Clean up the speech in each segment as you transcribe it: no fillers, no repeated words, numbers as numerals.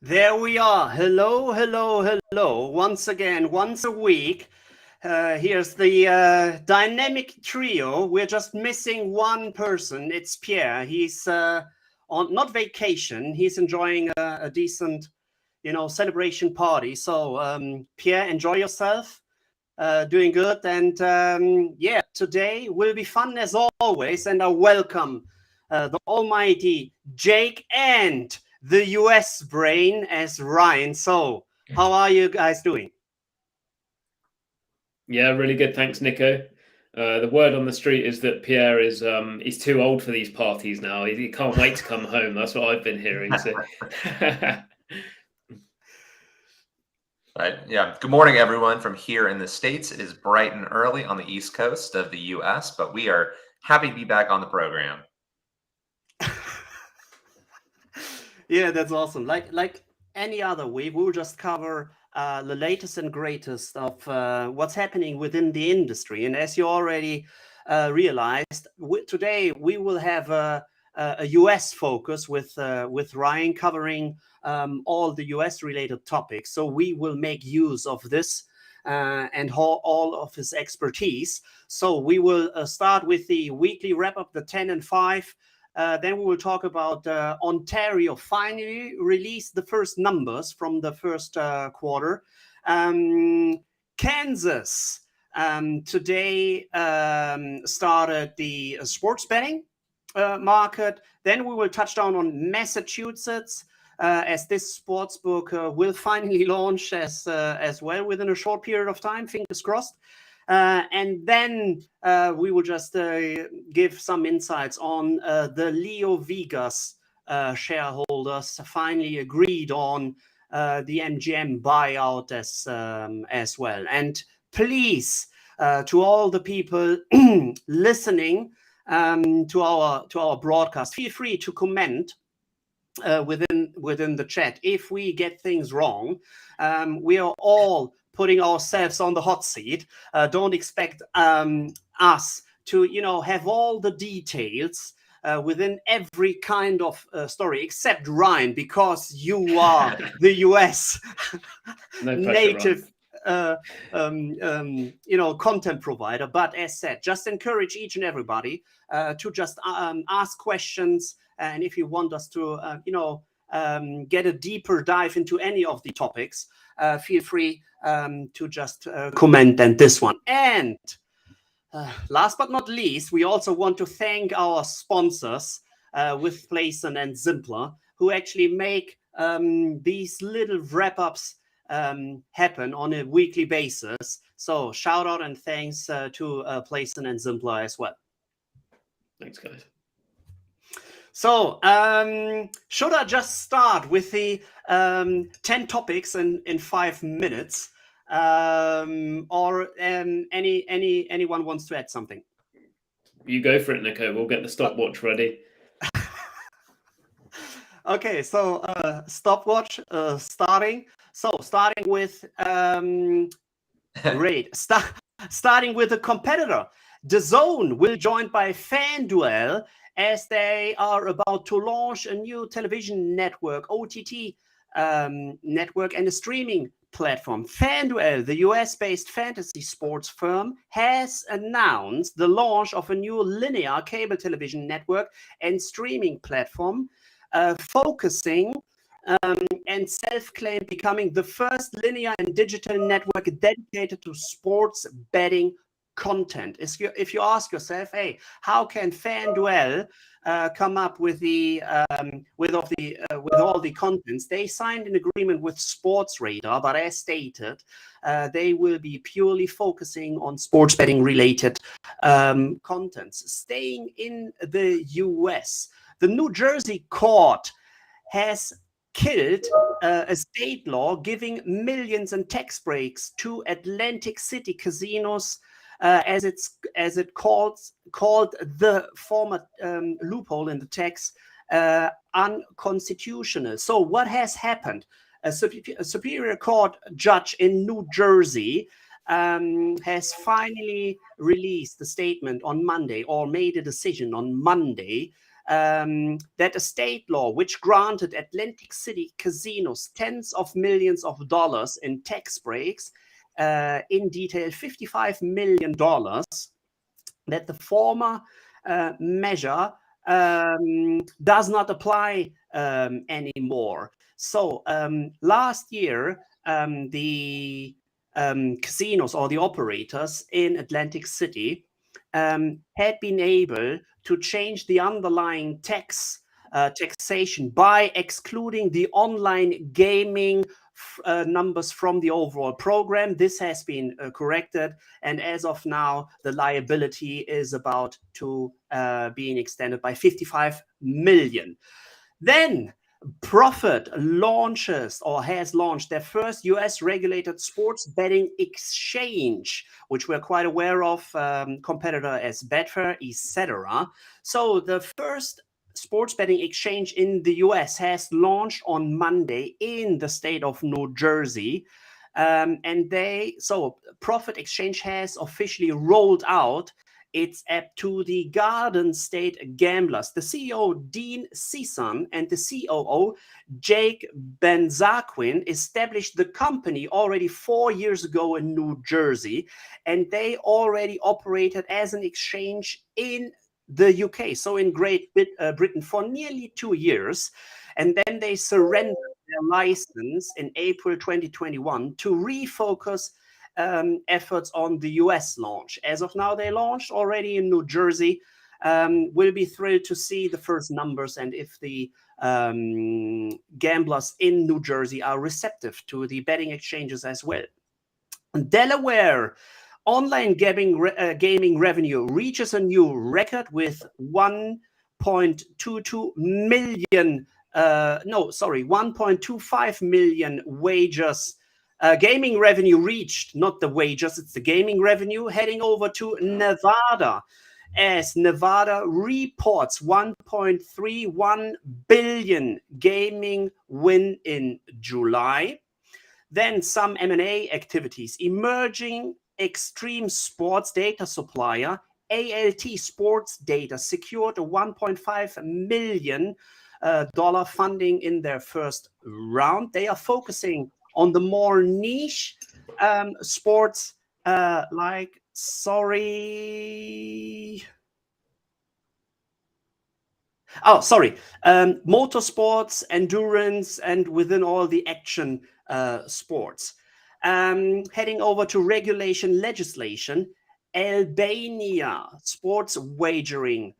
There we are. Hello, hello, hello. Once again, once a week. Here's the dynamic trio. We're just missing one person. It's Pierre. He's on not vacation. He's enjoying a decent, celebration party. So, Pierre, enjoy yourself. Doing good. And yeah, today will be fun as always. And I welcome the almighty Jake and the US brain as Ryan. So, how are you guys doing? Yeah, really good. Thanks, Nico. The word on the street is that Pierre is he's too old for these parties now. He can't wait to come home. That's what I've been hearing. So, Right. Yeah. Good morning, everyone from here in the States. It is bright and early on the East Coast of the US, but we are happy to be back on the program. Yeah, that's awesome. Like any other week, we'll just cover the latest and greatest of what's happening within the industry. And as you already realized, today we will have a US focus with Ryan covering all the US related topics. So we will make use of this. And all of his expertise. So we will start with the weekly wrap up, the 10 and 5. Then we will talk about Ontario finally released the first numbers from the first quarter. Kansas today started the sports betting market. Then we will touch down on Massachusetts. As this sports book will finally launch as well within a short period of time, fingers crossed. And then we will just give some insights on the Leo Vegas shareholders finally agreed on the MGM buyout as well. And please, to all the people listening to our broadcast, feel free to comment within the chat if we get things wrong. We are all putting ourselves on the hot seat. Don't expect us to have all the details within every kind of story, except Ryan, because you are the US no pressure, native content provider. But as said, just encourage each and everybody to just ask questions. And if you want us to, get a deeper dive into any of the topics, feel free to just comment on this one. And last but not least, we also want to thank our sponsors with Playson and Zimpler, who actually make these little wrap-ups happen on a weekly basis. So shout out and thanks to Playson and Zimpler as well. Thanks, guys. So, should I just start with the 10 topics in 5 minutes, or anyone wants to add something? You go for it, Nico. We'll get the stopwatch ready. Okay, so stopwatch starting. So starting with great. Starting with a competitor. DAZN will be joined by FanDuel as they are about to launch a new television network, OTT network, and a streaming platform. FanDuel, the US-based fantasy sports firm, has announced the launch of a new linear cable television network and streaming platform, focusing and self-claimed becoming the first linear and digital network dedicated to sports betting content. If you ask yourself, hey, how can FanDuel come up with all the contents? They signed an agreement with Sports Radar, but as stated, they will be purely focusing on sports betting related contents. Staying in the US, the New Jersey court has killed a state law giving millions in tax breaks to Atlantic City casinos, as it called the former loophole in the tax unconstitutional. So what has happened? A Superior Court judge in New Jersey has finally released the statement on Monday, or made a decision on Monday, that a state law which granted Atlantic City casinos tens of millions of dollars in tax breaks, in detail $55 million, that the former measure does not apply anymore. So last year, the casinos or the operators in Atlantic City had been able to change the underlying taxation by excluding the online gaming numbers from the overall program. This has been corrected, and as of now, the liability is about to being extended by 55 million. Then Profit launches or has launched their first US regulated sports betting exchange, which we're quite aware of, competitor as Betfair, etc. So the first sports betting exchange in the US has launched on Monday in the state of New Jersey. So Profit Exchange has officially rolled out its app to the Garden State Gamblers. The CEO, Dean Season, and the COO, Jake Benzaquin, established the company already 4 years ago in New Jersey, and they already operated as an exchange in the UK, so in Great Britain, for nearly 2 years. And then they surrendered their license in April 2021 to refocus efforts on the US launch. As of now, they launched already in New Jersey. We'll be thrilled to see the first numbers and if the gamblers in New Jersey are receptive to the betting exchanges as well. Delaware online gaming revenue reaches a new record with 1.22 million 1.25 million wagers. Gaming revenue reached, not the wagers, it's the gaming revenue, heading over to Nevada, as Nevada reports 1.31 billion gaming win in July. Then some M&A activities. Emerging extreme sports data supplier ALT Sports Data secured a $1.5 million funding in their first round. They are focusing on the more niche sports motorsports, endurance, and within all the action sports. Heading over to regulation legislation, Albania sports wagering,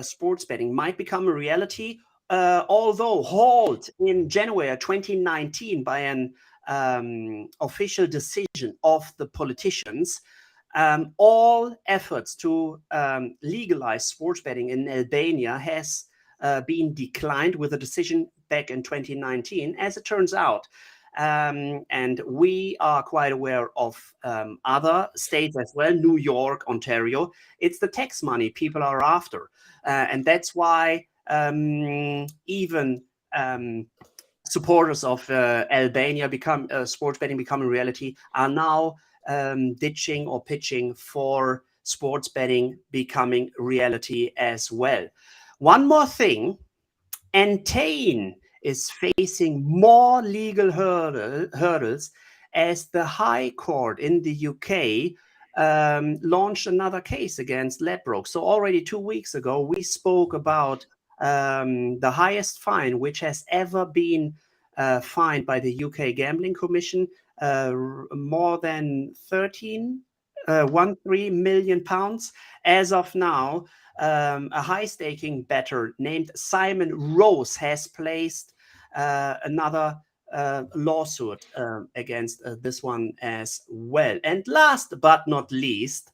sports betting might become a reality, although halted in January 2019 by an official decision of the politicians. All efforts to legalize sports betting in Albania has been declined with a decision back in 2019, as it turns out. And we are quite aware of other states as well, New York, Ontario. It's the tax money people are after. And that's why even supporters of Albania sports betting become a reality are now ditching or pitching for sports betting becoming reality as well. One more thing, Entain is facing more legal hurdles as the High Court in the UK launched another case against Ladbrokes. So already 2 weeks ago, we spoke about the highest fine which has ever been fined by the UK Gambling Commission, more than 13 million pounds. As of now, a high-staking bettor named Simon Rose has placed another lawsuit against this one as well. And last but not least,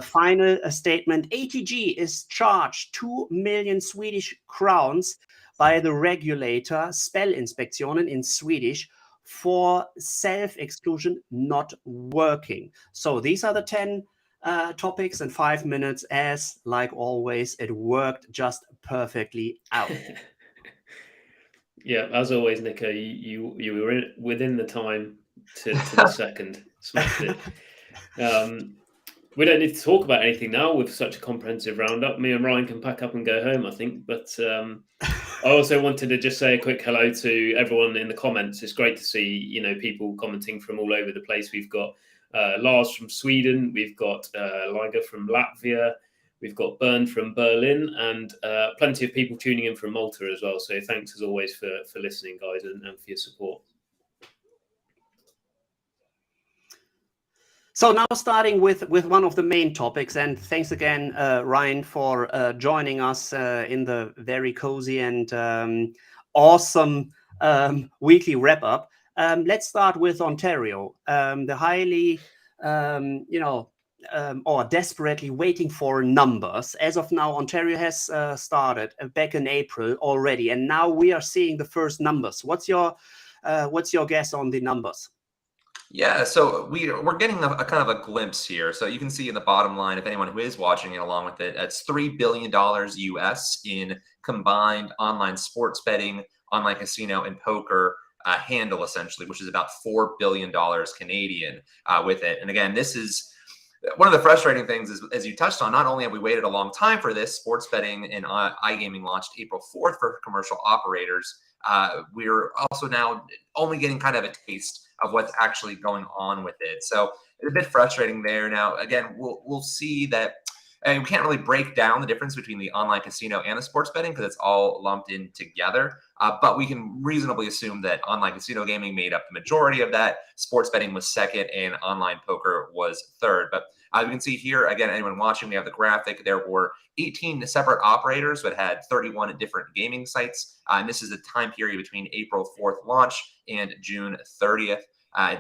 final statement, ATG is charged 2 million Swedish crowns by the regulator Spelinspektionen in Swedish for self-exclusion not working. So these are the 10 topics in 5 minutes. As like always, it worked just perfectly out. Yeah, as always, Nico, you were within the time to the second. Smashed it. We don't need to talk about anything now with such a comprehensive roundup. Me and Ryan can pack up and go home, I think. But I also wanted to just say a quick hello to everyone in the comments. It's great to see, people commenting from all over the place. We've got Lars from Sweden, we've got Liga from Latvia, we've got Bernd from Berlin, and plenty of people tuning in from Malta as well. So thanks as always for listening, guys, and for your support. So now starting with one of the main topics, and thanks again, Ryan, for joining us in the very cozy and awesome weekly wrap up. Let's start with Ontario, the highly, or desperately waiting for numbers. As of now, Ontario has started back in April already, and now we are seeing the first numbers. What's your guess on the numbers? Yeah, so we're getting a kind of a glimpse here. So you can see in the bottom line, if anyone who is watching it along with it, it's $3 billion US in combined online sports betting, online casino, and poker handle, essentially, which is about $4 billion Canadian with it. And again, this is one of the frustrating things is, as you touched on, not only have we waited a long time for this, sports betting and iGaming launched April 4th for commercial operators. We're also now only getting kind of a taste of what's actually going on with it. So it's a bit frustrating there. Now, again, we'll see that. And we can't really break down the difference between the online casino and the sports betting because it's all lumped in together. But we can reasonably assume that online casino gaming made up the majority of that. Sports betting was second and online poker was third. But you can see here, again, anyone watching, we have the graphic. There were 18 separate operators that had 31 different gaming sites. And this is the time period between April 4th launch and June 30th.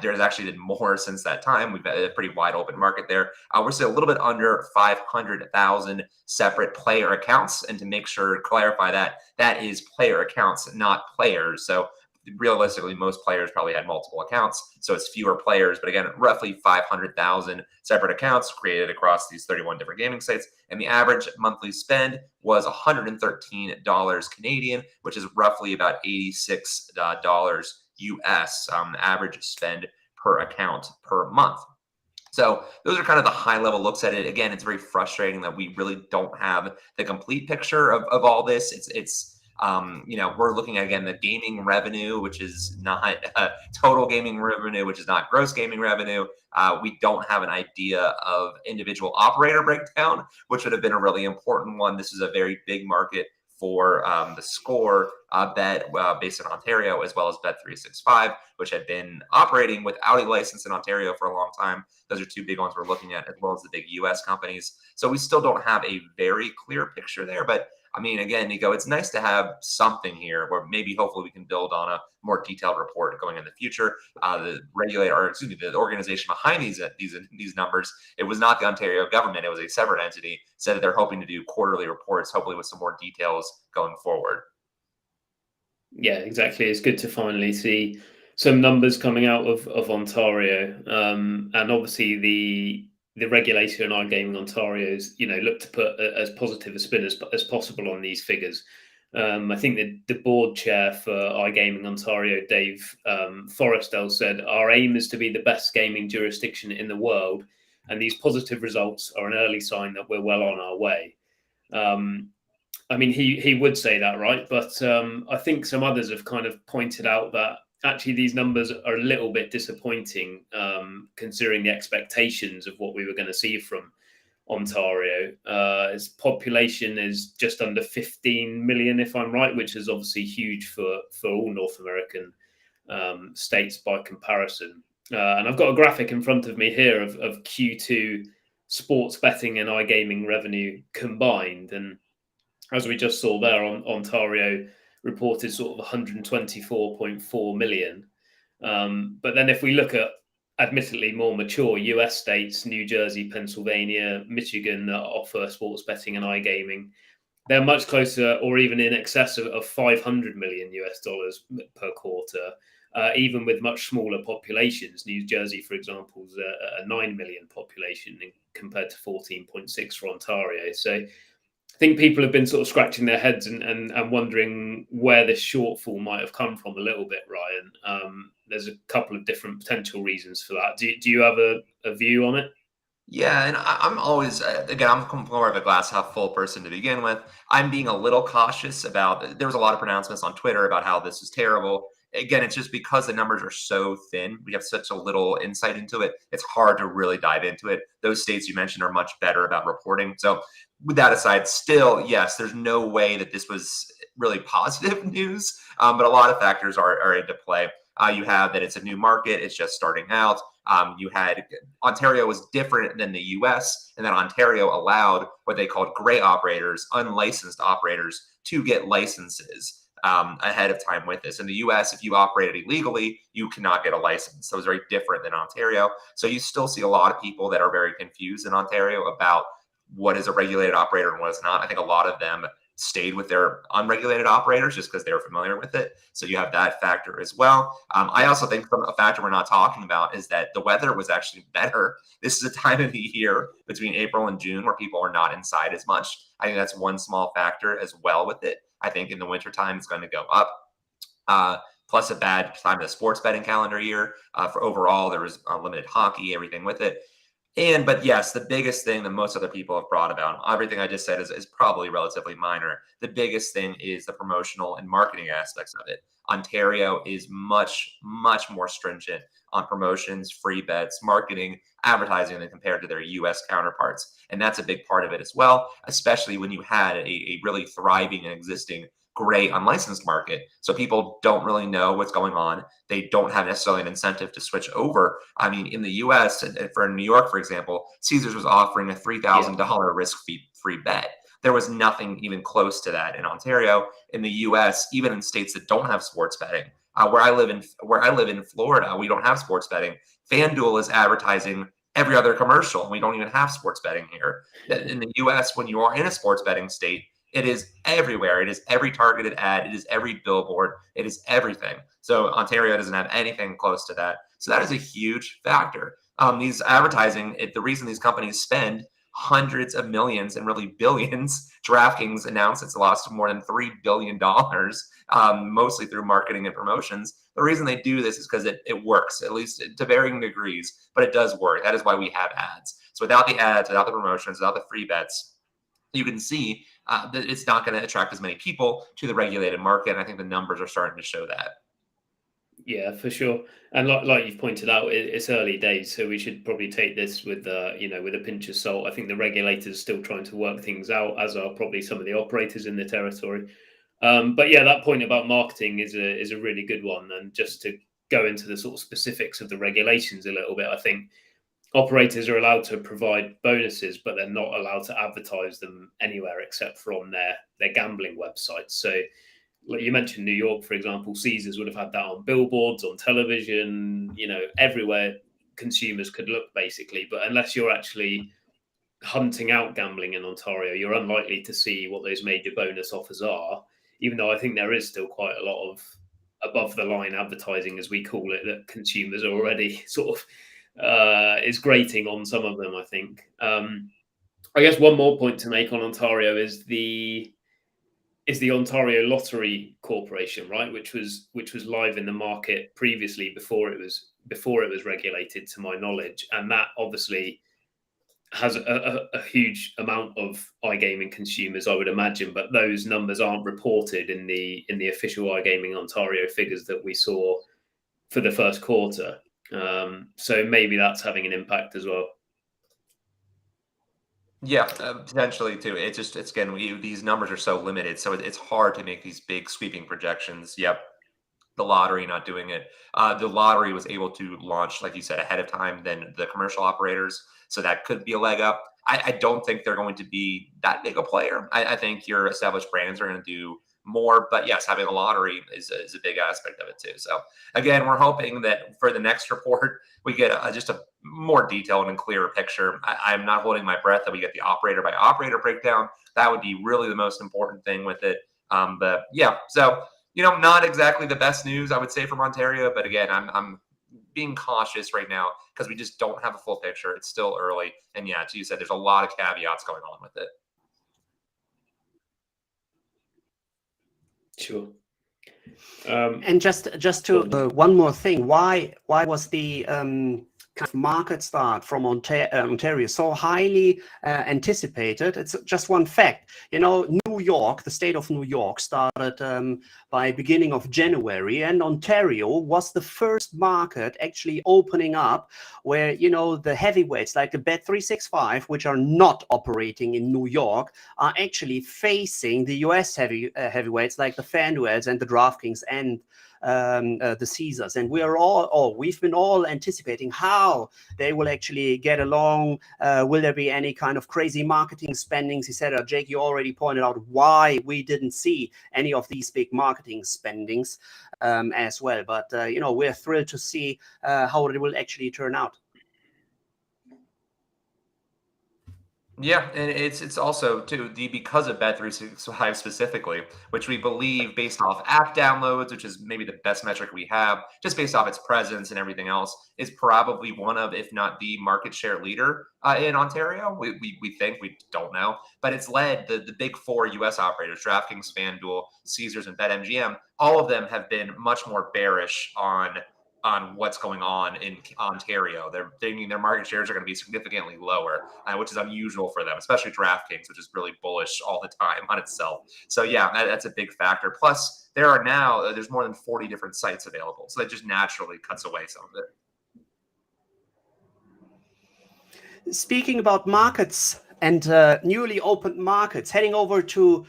There's actually been more since that time. We've got a pretty wide open market there. We're still a little bit under 500,000 separate player accounts. And to make sure, clarify that is player accounts, not players. So realistically, most players probably had multiple accounts. So it's fewer players. But again, roughly 500,000 separate accounts created across these 31 different gaming sites. And the average monthly spend was $113 Canadian, which is roughly about $86 US average spend per account per month. So those are kind of the high level looks at it. Again, it's very frustrating that we really don't have the complete picture of all this. It's we're looking at, again, the gaming revenue, which is not total gaming revenue, which is not gross gaming revenue. We don't have an idea of individual operator breakdown, which would have been a really important one. This is a very big market for the Score bet based in Ontario, as well as Bet365, which had been operating without a license in Ontario for a long time. Those are two big ones we're looking at, as well as the big US companies. So we still don't have a very clear picture there. But I mean, again, Nico, it's nice to have something here where maybe hopefully we can build on a more detailed report going in the future. The regulator, or excuse me, the organization behind these numbers, it was not the Ontario government, it was a separate entity, said that they're hoping to do quarterly reports, hopefully with some more details going forward. Yeah, exactly. It's good to finally see some numbers coming out of Ontario, and obviously the regulator in iGaming Ontario's, look to put as positive a spin as possible on these figures. I think the board chair for iGaming Ontario, Dave Forrestal, said, "Our aim is to be the best gaming jurisdiction in the world, and these positive results are an early sign that we're well on our way." I mean, he would say that, right? But I think some others have kind of pointed out that actually these numbers are a little bit disappointing, considering the expectations of what we were going to see from Ontario. Its population is just under 15 million, if I'm right, which is obviously huge for all North American states by comparison. And I've got a graphic in front of me here of Q2 sports betting and iGaming revenue combined. And as we just saw there, Ontario reported sort of 124.4 million. But then if we look at admittedly more mature US states, New Jersey, Pennsylvania, Michigan, that offer sports betting and iGaming, they're much closer or even in excess of 500 million US dollars per quarter, even with much smaller populations. New Jersey, for example, is a 9 million population compared to 14.6 for Ontario. So I think people have been sort of scratching their heads and wondering where this shortfall might have come from a little bit, Ryan. There's a couple of different potential reasons for that. Do you have a view on it? Yeah, and I'm always, again, I'm more of a glass half full person to begin with. I'm being a little cautious about, there was a lot of pronouncements on Twitter about how this is terrible. Again, it's just because the numbers are so thin. We have such a little insight into it. It's hard to really dive into it. Those states you mentioned are much better about reporting. So with that aside, still, yes, there's no way that this was really positive news, but a lot of factors are into play. You have that it's a new market. It's just starting out. You had Ontario was different than the US, and then Ontario allowed what they called gray operators, unlicensed operators, to get licenses ahead of time with this. In the US, if you operated illegally, you cannot get a license. So it was very different than Ontario. So you still see a lot of people that are very confused in Ontario about what is a regulated operator and what is not. I think a lot of them stayed with their unregulated operators just because they were familiar with it. So you have that factor as well. I also think a factor we're not talking about is that the weather was actually better. This is a time of the year between April and June where people are not inside as much. I think that's one small factor as well with it. I think in the wintertime, it's going to go up. Plus a bad time of the sports betting calendar year. For overall, there was limited hockey, everything with it. But yes, the biggest thing that most other people have brought about, everything I just said is probably relatively minor. The biggest thing is the promotional and marketing aspects of it. Ontario is much, much more stringent on promotions, free bets, marketing, advertising than compared to their US counterparts. And that's a big part of it as well, especially when you had a really thriving and existing gray unlicensed market. So people don't really know what's going on. They don't have necessarily an incentive to switch over. I mean, in the US, and for New York, for example, Caesars was offering a $3,000 risk-free bet. There was nothing even close to that in Ontario. In the US, even in states that don't have sports betting, where I live in Florida, we don't have sports betting. FanDuel is advertising every other commercial, and we don't even have sports betting here. In the US, when you are in a sports betting state, it is everywhere. It is every targeted ad. It is every billboard. It is everything. So Ontario doesn't have anything close to that. So that is a huge factor. These advertising, the reason these companies spend hundreds of millions and really billions. DraftKings announced it's lost more than $3 billion, mostly through marketing and promotions. The reason they do this is because it works, at least to varying degrees, but it does work. That is why we have ads. So without the ads, without the promotions, without the free bets, you can see that it's not going to attract as many people to the regulated market. And I think the numbers are starting to show that. Yeah, for sure. And like you've pointed out, it's early days, so we should probably take this with with a pinch of salt. I think the regulators are still trying to work things out, as are probably some of the operators in the territory. But yeah, that point about marketing is a really good one. And just to go into the sort of specifics of the regulations a little bit, I think operators are allowed to provide bonuses, but they're not allowed to advertise them anywhere except for on their gambling websites. So like you mentioned New York, for example, Caesars would have had that on billboards, on television, everywhere consumers could look, basically. But unless you're actually hunting out gambling in Ontario, you're unlikely to see what those major bonus offers are, even though I think there is still quite a lot of above the line advertising, as we call it, that consumers are already sort of is grating on some of them, I think. I guess one more point to make on Ontario is the Ontario Lottery Corporation, right, which was live in the market previously before it was regulated, to my knowledge, and that obviously has a huge amount of iGaming consumers, I would imagine, but those numbers aren't reported in the official iGaming Ontario figures that we saw for the first quarter. So maybe that's having an impact as well. Yeah, potentially too. It's again, these numbers are so limited, so it's hard to make these big sweeping projections. Yep, the lottery not doing it. The lottery was able to launch, like you said, ahead of time than the commercial operators, so that could be a leg up. I don't think they're going to be that big a player. I think your established brands are going to do more, but yes, having a lottery is a big aspect of it too. So again, we're hoping that for the next report, we get just a more detailed and clearer picture. I'm not holding my breath that we get the operator by operator breakdown. That would be really the most important thing with it. But yeah, so not exactly the best news, I would say, from Ontario. But again, I'm being cautious right now because we just don't have a full picture. It's still early. And yeah, as you said, there's a lot of caveats going on with it. Sure. And just to one more thing, why was the kind of market start from Ontario, so highly anticipated. It's just one fact. You know, New York, the state of New York, started by beginning of January, and Ontario was the first market actually opening up where, you know, the heavyweights like the Bet365, which are not operating in New York, are actually facing the US heavyweights like the FanDuels and the DraftKings and the Caesars. And we've been all anticipating how they will actually get along. Will there be any kind of crazy marketing spendings, etc.? Jake, you already pointed out why we didn't see any of these big marketing spendings as well. But you know, we're thrilled to see how it will actually turn out. Yeah, and it's also too because of Bet365 specifically, which we believe based off app downloads, which is maybe the best metric we have, just based off its presence and everything else, is probably one of, if not the market share leader in Ontario. We think, we don't know, but it's led the big four US operators: DraftKings, FanDuel, Caesars, and BetMGM. All of them have been much more bearish on what's going on in Ontario. They're thinking their market shares are going to be significantly lower, which is unusual for them, especially DraftKings, which is really bullish all the time on itself. So yeah, that's a big factor. Plus, there are now, there's more than 40 different sites available. So that just naturally cuts away some of it. Speaking about markets and newly opened markets, heading over to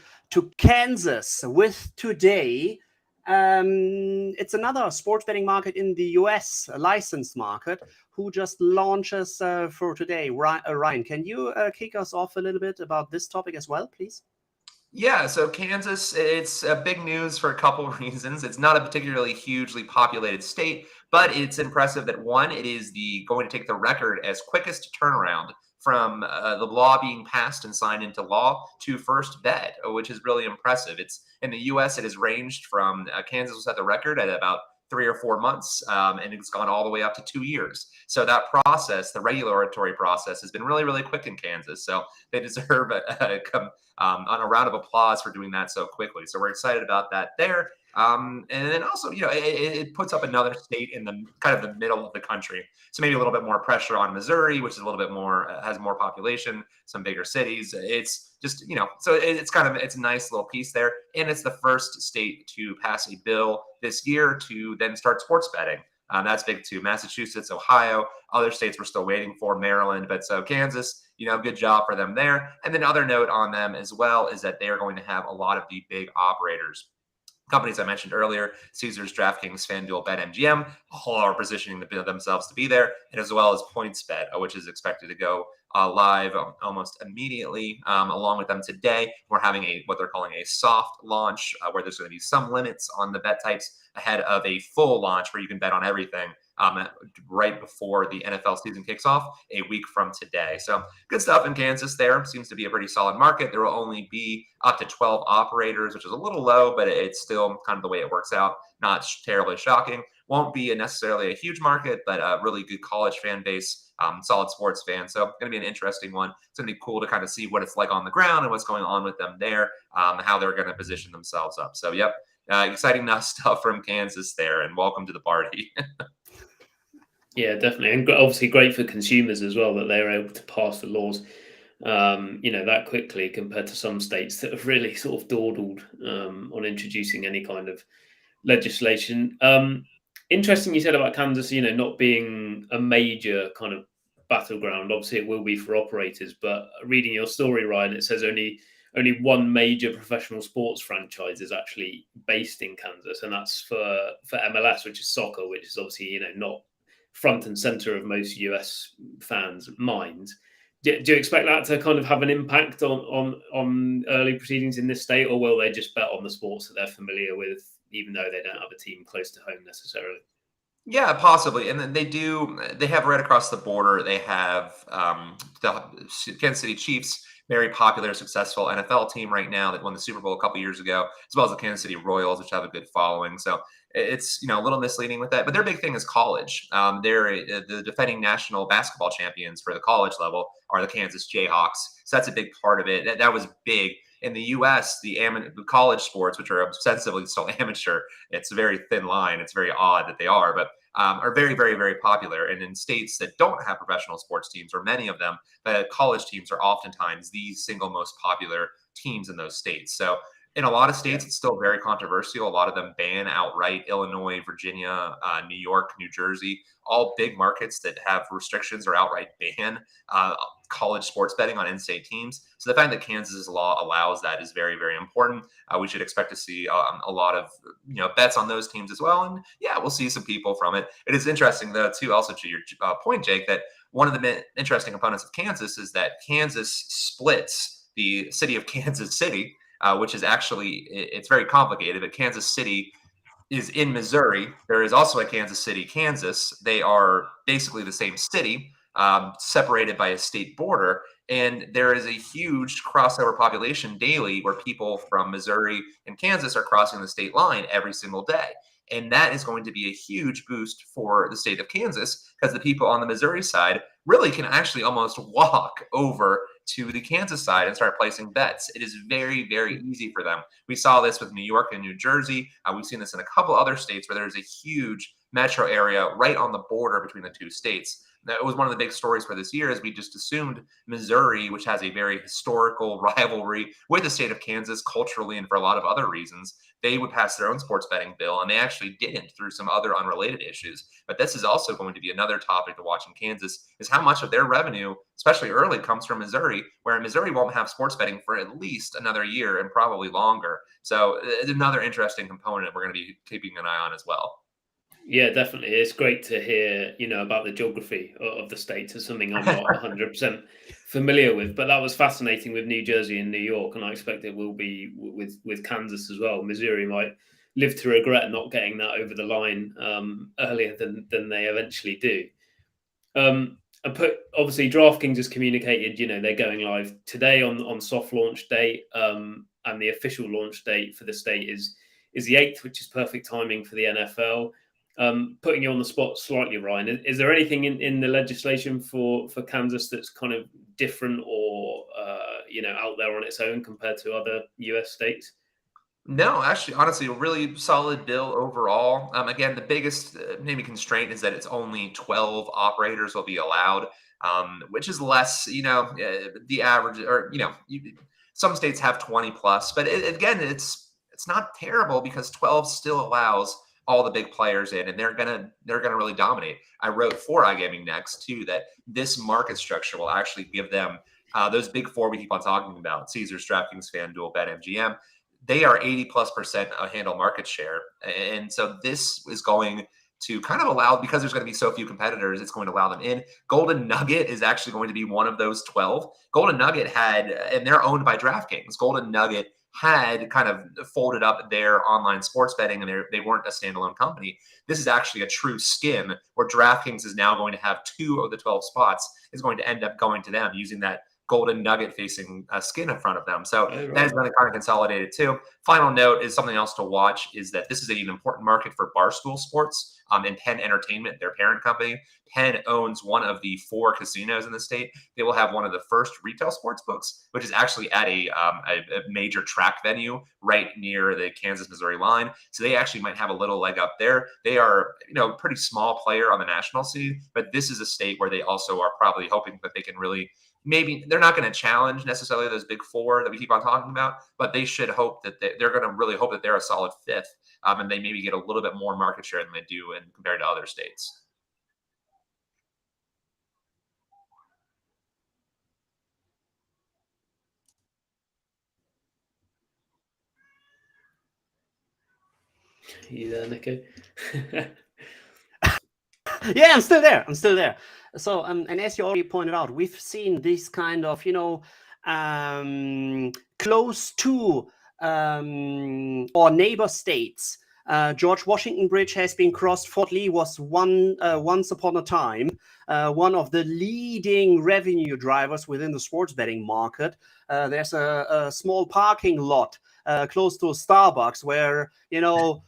Kansas with today. It's another sports betting market in the US, a licensed market, who just launches for today. Ryan, can you kick us off a little bit about this topic as well, please? Yeah, so Kansas, it's big news for a couple of reasons. It's not a particularly hugely populated state, but it's impressive that one, it is going to take the record as quickest turnaround from the law being passed and signed into law to first bet, which is really impressive. It's in the U.S. It has ranged from Kansas was at the record at about 3 or 4 months, and it's gone all the way up to 2 years. So that process, the regulatory process, has been really, really quick in Kansas. So they deserve a round of applause for doing that so quickly. So we're excited about that there. And then also, you know, it puts up another state in the kind of the middle of the country. So maybe a little bit more pressure on Missouri, which is a little bit more, has more population, some bigger cities. It's just, you know, so it's a nice little piece there. And it's the first state to pass a bill this year to then start sports betting. That's big too. Massachusetts, Ohio, other states we're still waiting for, Maryland, but so Kansas, you know, good job for them there. And then other note on them as well is that they are going to have a lot of the big operators. Companies I mentioned earlier, Caesars, DraftKings, FanDuel, BetMGM, all are positioning themselves to be there, and as well as PointsBet, which is expected to go live almost immediately. Along with them today, we're having what they're calling a soft launch, where there's going to be some limits on the bet types ahead of a full launch where you can bet on everything right before the NFL season kicks off a week from today. So good stuff in Kansas there. Seems to be a pretty solid market. There will only be up to 12 operators, which is a little low, but it's still kind of the way it works out. Not terribly shocking. Won't be necessarily a huge market, but a really good college fan base, solid sports fan. So going to be an interesting one. It's going to be cool to kind of see what it's like on the ground and what's going on with them there, how they're going to position themselves up. So, yep, exciting stuff from Kansas there, and welcome to the party. Yeah, definitely. And obviously great for consumers as well that they're able to pass the laws, you know, that quickly compared to some states that have really sort of dawdled on introducing any kind of legislation. Interesting you said about Kansas, you know, not being a major kind of battleground. Obviously it will be for operators, but reading your story, Ryan, it says only one major professional sports franchise is actually based in Kansas, and that's for MLS, which is soccer, which is obviously, you know, not front and center of most US fans' minds. Do you expect that to kind of have an impact on early proceedings in this state, or will they just bet on the sports that they're familiar with, even though they don't have a team close to home necessarily? Yeah, possibly. And then they have right across the border, they have the Kansas City Chiefs, very popular, successful NFL team right now that won the Super Bowl a couple years ago, as well as the Kansas City Royals, which have a good following. So it's, you know, a little misleading with that, but their big thing is college. They're the defending national basketball champions for the college level are the Kansas Jayhawks. So that's a big part of it. That was big. In the U.S., the college sports, which are ostensibly still amateur, it's a very thin line. It's very odd that they are, but are very, very, very popular. And in states that don't have professional sports teams, or many of them, the college teams are oftentimes the single most popular teams in those states. So in a lot of states, it's still very controversial. A lot of them ban outright. Illinois, Virginia, New York, New Jersey, all big markets that have restrictions or outright ban college sports betting on in-state teams. So the fact that Kansas's law allows that is very, very important. We should expect to see a lot of bets on those teams as well. And yeah, we'll see some people from it. It is interesting, though, too, also to your point, Jake, that one of the interesting components of Kansas is that Kansas splits the city of Kansas City, which is actually, it's very complicated, but Kansas City is in Missouri. There is also a Kansas City, Kansas. They are basically the same city, separated by a state border. And there is a huge crossover population daily where people from Missouri and Kansas are crossing the state line every single day. And that is going to be a huge boost for the state of Kansas, because the people on the Missouri side really can actually almost walk over to the Kansas side and start placing bets. It is very, very easy for them. We saw this with New York and New Jersey. We've seen this in a couple other states where there's a huge metro area right on the border between the two states. That was one of the big stories for this year, is we just assumed Missouri, which has a very historical rivalry with the state of Kansas culturally and for a lot of other reasons, they would pass their own sports betting bill, and they actually didn't through some other unrelated issues. But this is also going to be another topic to watch in Kansas, is how much of their revenue, especially early, comes from Missouri, where Missouri won't have sports betting for at least another year and probably longer. So it's another interesting component we're going to be keeping an eye on as well. Yeah, definitely. It's great to hear, about the geography of the states. It's something I'm not 100% familiar with, but that was fascinating with New Jersey and New York, and I expect it will be with Kansas as well. Missouri might live to regret not getting that over the line earlier than they eventually do. Obviously, DraftKings has communicated, they're going live today on soft launch date, and the official launch date for the state is the 8th, which is perfect timing for the NFL. Putting you on the spot slightly, Ryan, is there anything in the legislation for Kansas that's kind of different or out there on its own compared to other US states? No, actually, honestly, a really solid bill overall. Again, the biggest maybe constraint is that it's only 12 operators will be allowed, which is less, the average, or some states have 20 plus, but again, it's not terrible, because 12 still allows all the big players in, and they're gonna really dominate. I wrote for iGaming Next too that this market structure will actually give them those big four we keep on talking about: Caesars, DraftKings, FanDuel, BetMGM. They are 80+% handle market share, and so this is going to kind of allow, because there's going to be so few competitors, it's going to allow them in. Golden Nugget is actually going to be one of those 12. Golden Nugget had, and they're owned by DraftKings. Golden Nugget had kind of folded up their online sports betting, and they weren't a standalone company. This is actually a true skin, where DraftKings is now going to have 2 of the 12 spots is going to end up going to them, using that Golden Nugget facing skin in front of them. So that is going to kind of consolidate it too. Final note is something else to watch, is that this is an important market for Barstool Sports and Penn Entertainment, their parent company. Penn owns one of the 4 casinos in the state. They will have one of the first retail sports books, which is actually at a major track venue right near the Kansas-Missouri line. So they actually might have a little leg up there. They are, a pretty small player on the national scene, but this is a state where they also are probably hoping that they can really, maybe they're not going to challenge necessarily those big 4 that we keep on talking about, but they should hope that they're going to really hope that they're a solid 5th, and they maybe get a little bit more market share than they do compared to other states. You there, Nico? Yeah, I'm still there. So, and as you already pointed out, we've seen this kind of, close to or neighbor states. George Washington Bridge has been crossed. Fort Lee was once upon a time one of the leading revenue drivers within the sports betting market. There's a small parking lot close to Starbucks, where, you know,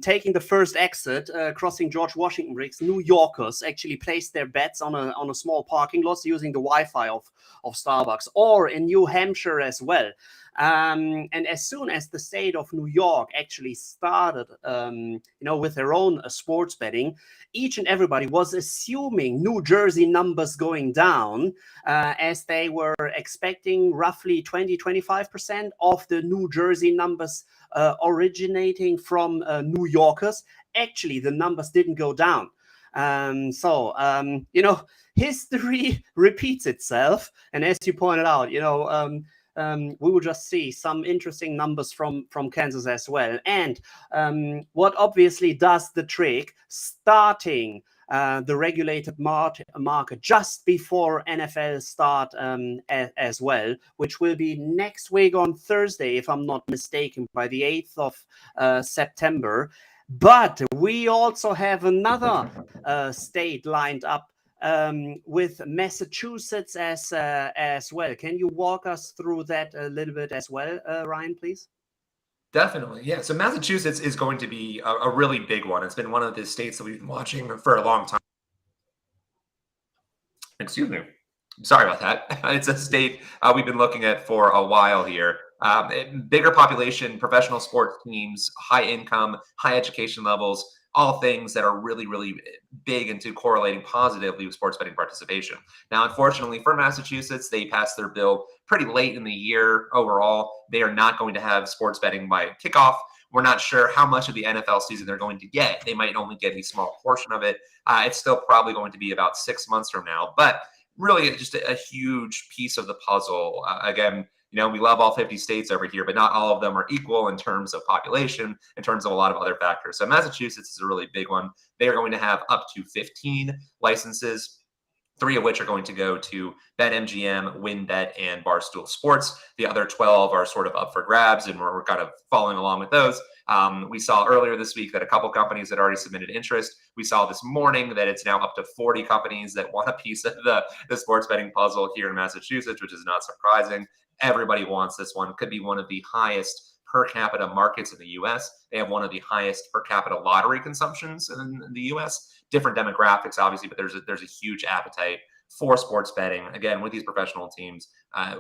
taking the first exit, crossing George Washington Bridge, New Yorkers actually placed their bets on a small parking lot using the Wi-Fi of Starbucks, or in New Hampshire as well. And as soon as the state of New York actually started, you know, with their own sports betting, each and everybody was assuming New Jersey numbers going down, as they were expecting roughly 20-25% of the New Jersey numbers originating from New Yorkers. Actually, the numbers didn't go down. You know, history repeats itself. And as you pointed out, you know, we will just see some interesting numbers from Kansas as well. And what obviously does the trick, starting the regulated market just before NFL start as well, which will be next week on Thursday, if I'm not mistaken, by the 8th of September. But we also have another state lined up, with Massachusetts as well. Can you walk us through that a little bit as well, Ryan, please? Definitely. Yeah. So Massachusetts is going to be a really big one. It's been one of the states that we've been watching for a long time. Excuse me. Sorry about that. It's a state we've been looking at for a while here. Bigger population, professional sports teams, high income, high education levels, all things that are really, really big into correlating positively with sports betting participation. Now, unfortunately for Massachusetts, they passed their bill pretty late in the year overall. They are not going to have sports betting by kickoff. We're not sure how much of the NFL season they're going to get. They might only get a small portion of it. It's still probably going to be about 6 months from now, but really just a huge piece of the puzzle. Again, you know, we love all 50 states over here, but not all of them are equal in terms of population, in terms of a lot of other factors. So Massachusetts is a really big one. They are going to have up to 15 licenses, 3 of which are going to go to BetMGM, WynnBET, and Barstool Sports. The other 12 are sort of up for grabs, and we're kind of following along with those. We saw earlier this week that a couple companies had already submitted interest. We saw this morning that it's now up to 40 companies that want a piece of the sports betting puzzle here in Massachusetts, which is not surprising. Everybody wants this one. It could be one of the highest per capita markets in the U.S. They have one of the highest per capita lottery consumptions in the U.S. Different demographics, obviously, but there's a huge appetite for sports betting, again, with these professional teams,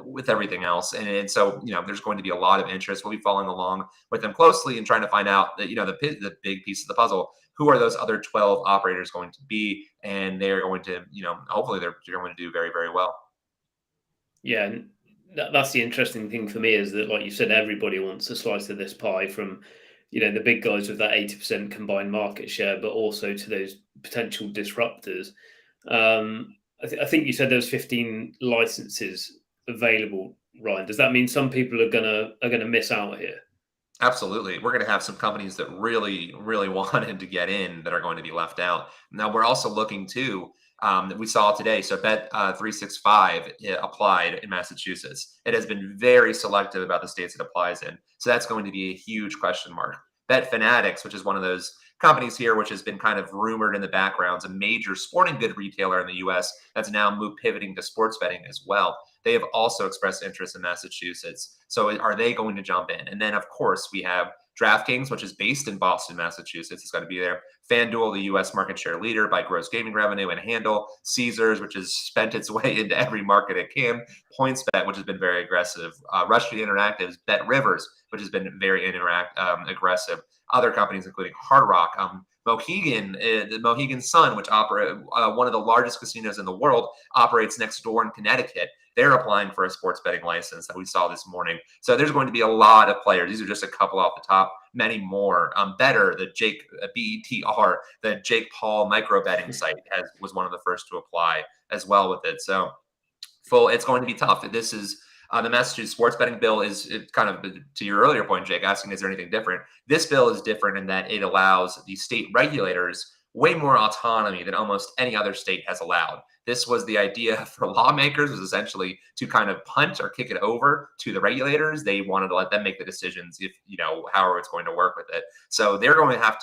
with everything else. And so, you know, there's going to be a lot of interest. We'll be following along with them closely and trying to find out that, you know, the big piece of the puzzle. Who are those other 12 operators going to be? And they're going to, you know, hopefully they're going to do very, very well. Yeah. And that's the interesting thing for me, is that, like you said, everybody wants a slice of this pie, from, you know, the big guys with that 80% combined market share, but also to those potential disruptors. I think you said there was 15 licenses available, Ryan. Does that mean some people are gonna miss out here? Absolutely. We're going to have some companies that really, really wanted to get in that are going to be left out. Now, we're also looking too, we saw today, so Bet365 applied in Massachusetts. It has been very selective about the states it applies in. So that's going to be a huge question mark. Bet Fanatics, which is one of those companies here, which has been kind of rumored in the background, a major sporting good retailer in the U.S. that's now pivoting to sports betting as well. They have also expressed interest in Massachusetts. So are they going to jump in? And then, of course, we have DraftKings, which is based in Boston, Massachusetts. It's going to be there. FanDuel, the U.S. market share leader by gross gaming revenue and handle. Caesars, which has spent its way into every market it can. PointsBet, which has been very aggressive. Rush Street Interactive's Bet Rivers, which has been very aggressive. Other companies, including Hard Rock, Mohegan, the Mohegan Sun, which operate one of the largest casinos in the world, operates next door in Connecticut. They're applying for a sports betting license that we saw this morning. So there's going to be a lot of players. These are just a couple off the top, many more. Better, the Jake BETR, the Jake Paul micro betting site was one of the first to apply as well with it. So it's going to be tough. This is the Massachusetts sports betting bill is kind of, to your earlier point, Jake, asking, is there anything different? This bill is different in that it allows the state regulators way more autonomy than almost any other state has allowed. This was the idea for lawmakers, was essentially to kind of punt or kick it over to the regulators. They wanted to let them make the decisions, if, you know, however it's going to work with it. So they're going to have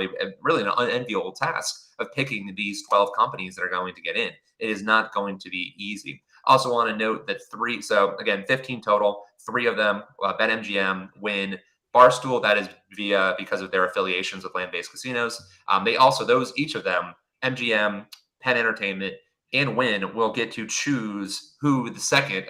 a really an unenviable task of picking these 12 companies that are going to get in. It is not going to be easy. Also want to note that so again, 15 total, 3 of them, BetMGM, Wynn, Barstool, that is because of their affiliations with land-based casinos. They also, each of them, MGM, Penn Entertainment, and Wynn will get to choose who the second,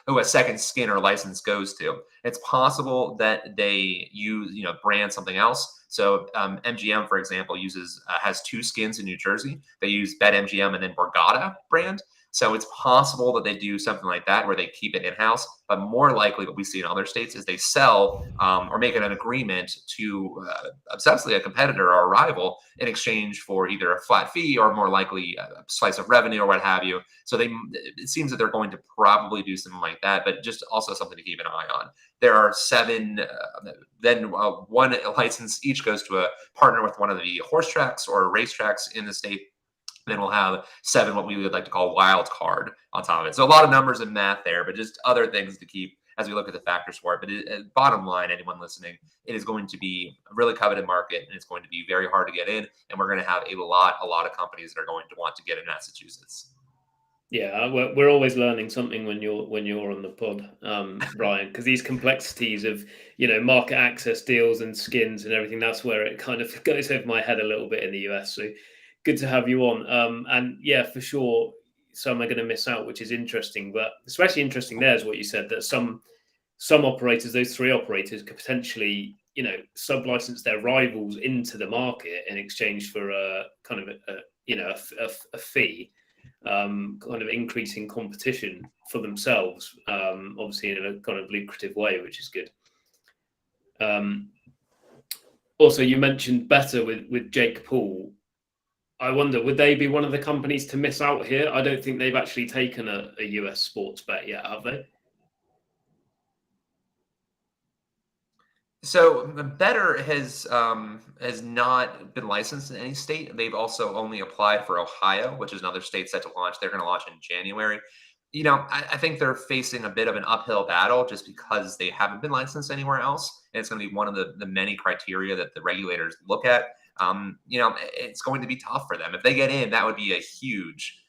who a second skin or license goes to. It's possible that they use, brand something else. So MGM, for example, has 2 skins in New Jersey. They use BetMGM and then Borgata brand. So it's possible that they do something like that where they keep it in-house, but more likely what we see in other states is they sell or make an agreement to ostensibly a competitor or a rival in exchange for either a flat fee or more likely a slice of revenue or what have you. So it seems that they're going to probably do something like that, but just also something to keep an eye on. There are 7, then 1 license each goes to a partner with one of the horse tracks or race tracks in the state. Then we'll have 7, what we would like to call wild card on top of it. So a lot of numbers and math there, but just other things to keep as we look at the factors for it. But bottom line, anyone listening, it is going to be a really coveted market, and it's going to be very hard to get in. And we're going to have a lot of companies that are going to want to get in Massachusetts. Yeah, we're always learning something when you're on the pod, Brian, because these complexities of market access deals and skins and everything, that's where it kind of goes over my head a little bit in the US. So good to have you on. And yeah, for sure, some are going to miss out, which is interesting. But especially interesting there is what you said, that some operators, those 3 operators, could potentially sub-license their rivals into the market in exchange for a kind of a fee. Kind of increasing competition for themselves, obviously in a kind of lucrative way, which is good. Also, you mentioned Better with Jake Paul. I wonder, would they be one of the companies to miss out here? I don't think they've actually taken a US sports bet yet, have they? So Better has not been licensed in any state. They've also only applied for Ohio, which is another state set to launch. They're going to launch in January. I think they're facing a bit of an uphill battle just because they haven't been licensed anywhere else. And it's going to be one of the many criteria that the regulators look at. It's going to be tough for them. If they get in, that would be a huge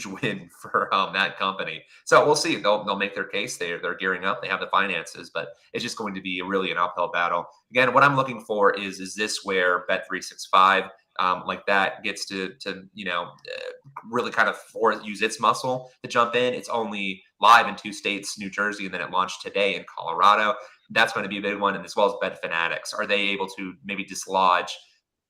win for that company. So we'll see. They'll make their case. They're gearing up. They have the finances, but it's just going to be really an uphill battle. Again, what I'm looking for is this where Bet365 like that gets to really kind of use its muscle to jump in. It's only live in 2 states, New Jersey, and then it launched today in Colorado. That's going to be a big one, and as well as Bet Fanatics. Are they able to maybe dislodge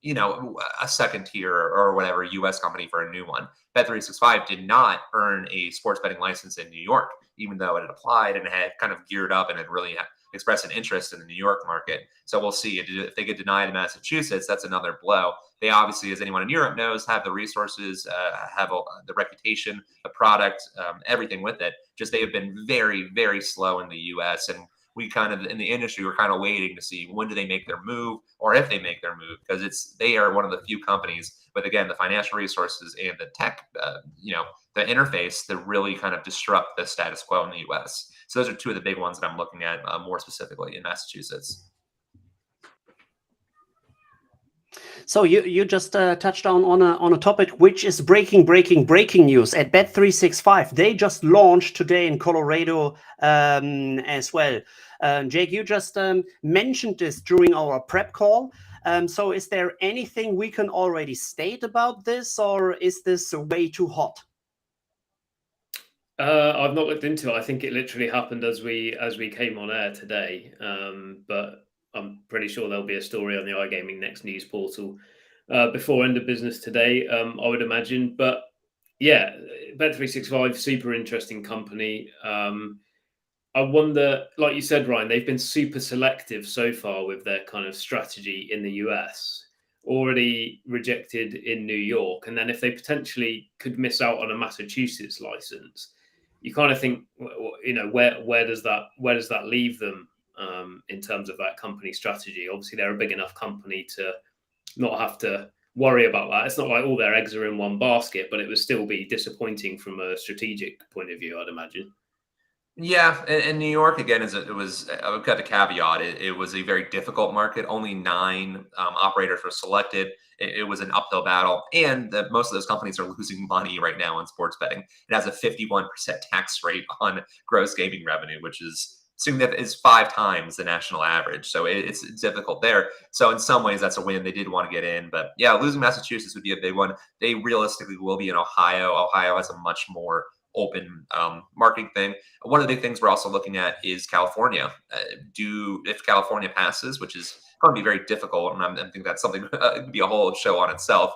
a second tier or whatever US company for a new one? Bet365 did not earn a sports betting license in New York, even though it had applied and had kind of geared up and had really expressed an interest in the New York market. So we'll see. If they get denied in Massachusetts, that's another blow. They obviously, as anyone in Europe knows, have the resources, have the reputation, the product, everything with it. Just they have been very, very slow in the US. And we kind of, in the industry, we're kind of waiting to see when do they make their move, or if they make their move, because they are one of the few companies with, again, the financial resources and the tech, the interface to really kind of disrupt the status quo in the US. So those are 2 of the big ones that I'm looking at more specifically in Massachusetts. So you just touched on a topic which is breaking news at Bet365. They just launched today in Colorado as well. Jake, you just mentioned this during our prep call. So is there anything we can already state about this, or is this way too hot? I've not looked into it. I think it literally happened as we came on air today. But I'm pretty sure there'll be a story on the iGaming Next news portal before end of business today, I would imagine. But yeah, Bet365, super interesting company. I wonder, like you said, Ryan, they've been super selective so far with their kind of strategy in the US, already rejected in New York. And then if they potentially could miss out on a Massachusetts license, you kind of think, where does that leave them in terms of that company strategy? Obviously, they're a big enough company to not have to worry about that. It's not like all their eggs are in one basket, but it would still be disappointing from a strategic point of view, I'd imagine. Yeah, and New York again I've got a caveat. It was a very difficult market. Only 9 operators were selected. It was an uphill battle, and most of those companies are losing money right now on sports betting. It has a 51% tax rate on gross gaming revenue, which is significant, is 5 times the national average. So it's difficult there. So in some ways, that's a win. They did want to get in, but yeah, losing Massachusetts would be a big one. They realistically will be in Ohio. Ohio has a much more open marketing thing. One of the big things we're also looking at is California. If California passes, which is going to be very difficult, and I think that's something could be a whole show on itself.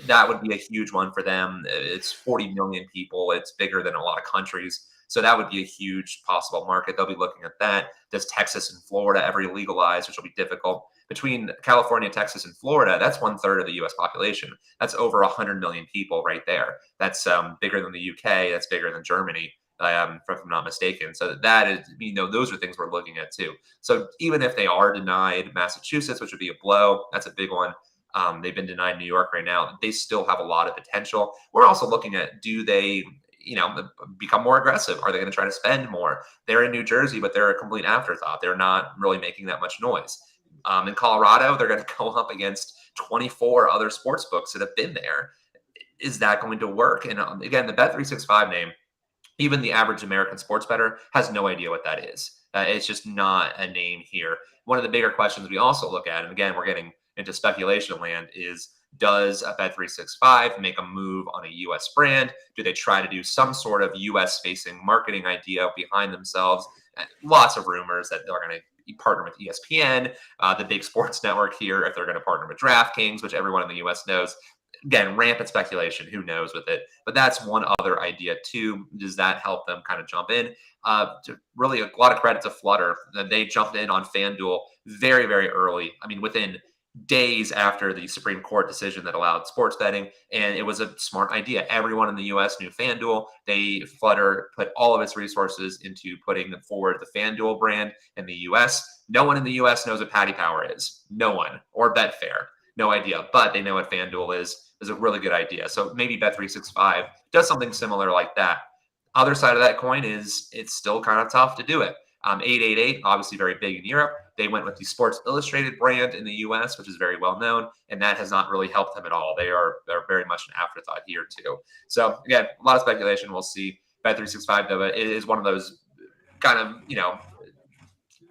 That would be a huge one for them. It's 40 million people. It's bigger than a lot of countries. So that would be a huge possible market. They'll be looking at that. Does Texas and Florida ever legalize, which will be difficult? Between California, Texas, and Florida, that's 1/3 of the U.S. population. That's over 100 million people right there. That's bigger than the UK. That's bigger than Germany, if I'm not mistaken. So that is, those are things we're looking at too. So even if they are denied Massachusetts, which would be a blow, that's a big one. They've been denied New York right now. They still have a lot of potential. We're also looking at, do they become more aggressive? Are they going to try to spend more? They're in New Jersey, but they're a complete afterthought. They're not really making that much noise. In Colorado, they're going to go up against 24 other sports books that have been there. Is that going to work? And again, the Bet365 name, even the average American sports bettor has no idea what that is. It's just not a name here. One of the bigger questions we also look at, and again, we're getting into speculation land, is does a Bet365 make a move on a US brand? Do they try to do some sort of US facing marketing idea behind themselves? Lots of rumors that they're going to partner with ESPN, the big sports network here, if they're going to partner with DraftKings, which everyone in the US knows. Again, rampant speculation. Who knows with it? But that's one other idea too. Does that help them kind of jump in? Really, a lot of credit to Flutter. They jumped in on FanDuel very, very early. I mean, within days after the Supreme Court decision that allowed sports betting, and it was a smart idea. Everyone in the U.S. knew FanDuel. Flutter put all of its resources into putting forward the FanDuel brand in the U.S. No one in the U.S. knows what Paddy Power is. No one. Or Betfair. No idea. But they know what FanDuel is a really good idea. So maybe Bet365 does something similar like that. Other side of that coin is it's still kind of tough to do it. 888, obviously very big in Europe. They went with the Sports Illustrated brand in the US, which is very well known, and that has not really helped them at all. They're very much an afterthought here too. So again, a lot of speculation. We'll see. Bet365 though, it is one of those kind of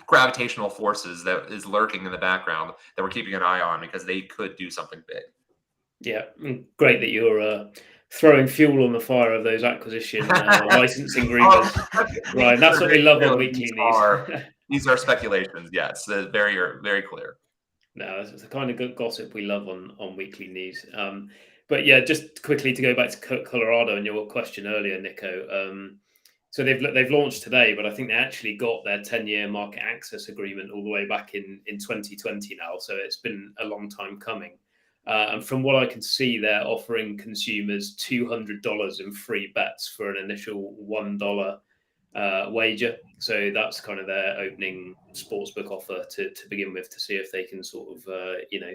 gravitational forces that is lurking in the background that we're keeping an eye on because they could do something big. Yeah, great that you're throwing fuel on the fire of those acquisition licensing rumors. Right, that's what we love on Weekly News. These are speculations. Yes, very, very clear. No, it's the kind of good gossip we love on Weekly News. But yeah, just quickly to go back to Colorado and your question earlier, Nico. So they've launched today, but I think they actually got their 10-year market access agreement all the way back in 2020 now. So it's been a long time coming. And from what I can see, they're offering consumers $200 in free bets for an initial $1 wager. So that's kind of their opening sportsbook offer to begin with, to see if they can sort of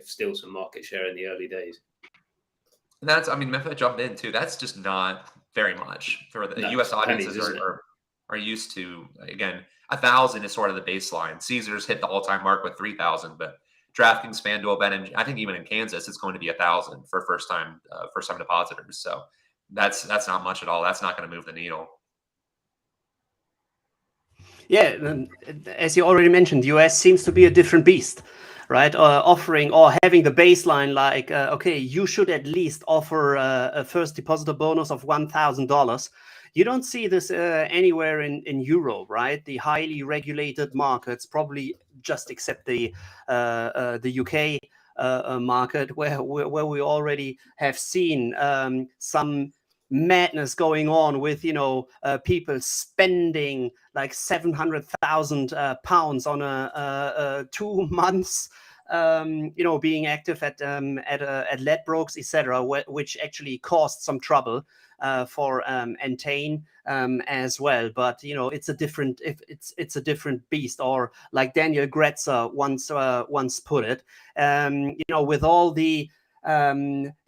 steal some market share in the early days. And if I jump in too, that's just not very much for the U.S. audiences are used to. Again, 1,000 is sort of the baseline. Caesars hit the all-time mark with 3,000, but DraftKings, FanDuel, Ben, I think even in Kansas, it's going to be 1,000 for first-time depositors. So that's not much at all. That's not going to move the needle. Yeah, as you already mentioned, the US seems to be a different beast, right? Offering or having the baseline like, okay, you should at least offer a first depositor bonus of $1,000. You don't see this anywhere in Europe, right? The highly regulated markets, probably just except the UK market, where we already have seen some madness going on with people spending like 700,000 pounds on a 2 months being active at Ladbrokes, etc., which actually caused some trouble for Entain as well. But it's a different beast, or like Daniel Gretzer once put it, with all the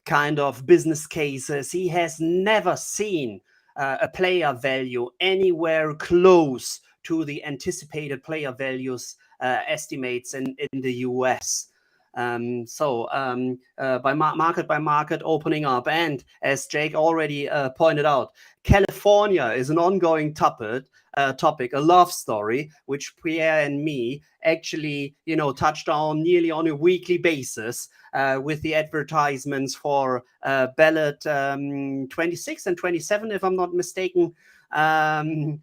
kind of business cases he has never seen a player value anywhere close to the anticipated player values estimates in the US. By market opening up, and as Jake already pointed out, California is an ongoing topic, a love story, which Pierre and me actually, touched on nearly on a weekly basis with the advertisements for ballot 26 and 27, if I'm not mistaken.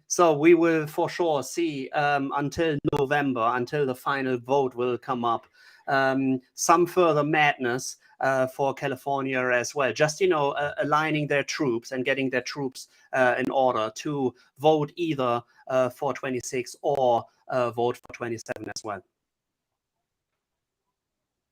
So we will for sure see until November, until the final vote will come up, some further madness for California as well. Just, aligning their troops and getting their troops in order to vote either for 26 or vote for 27 as well.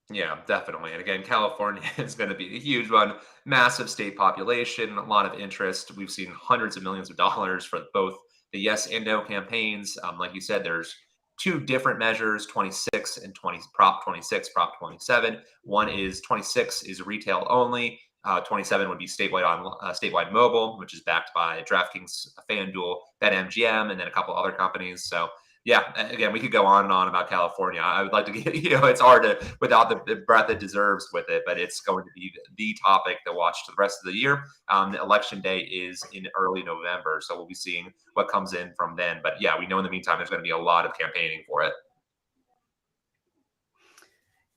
Yeah, definitely. And again, California is going to be a huge one, massive state population, a lot of interest. We've seen hundreds of millions of dollars for both the yes and no campaigns. Like you said, there's two different measures, 26 and 20, Prop 26, Prop 27. One is 26 is retail only. 27 would be statewide mobile, which is backed by DraftKings, FanDuel, BetMGM, and then a couple other companies. So yeah, again, we could go on and on about California. I would like to get, it's hard to, without the breadth it deserves with it, but it's going to be the topic to watch the rest of the year. Election day is in early November, so we'll be seeing what comes in from then. But yeah, we know in the meantime, there's going to be a lot of campaigning for it.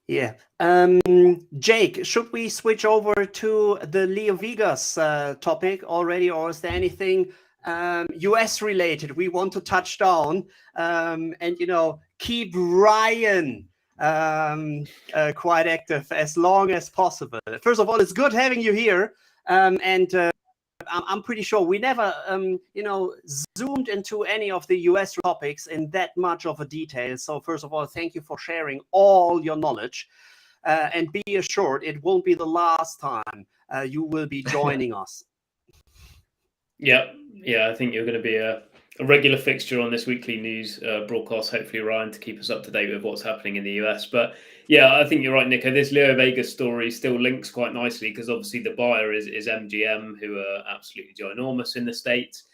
Yeah. Jake, should we switch over to the Leo Vegas topic already, or is there anything US related we want to touch down and keep Ryan quite active as long as possible? First of all, it's good having you here, and I'm pretty sure we never zoomed into any of the US topics in that much of a detail. So first of all, thank you for sharing all your knowledge, and be assured it won't be the last time you will be joining us. Yeah, I think you're going to be a regular fixture on this weekly news broadcast, hopefully, Ryan, to keep us up to date with what's happening in the US. But yeah, I think you're right, Nico. This Leo Vegas story still links quite nicely because obviously the buyer is MGM, who are absolutely ginormous in the States.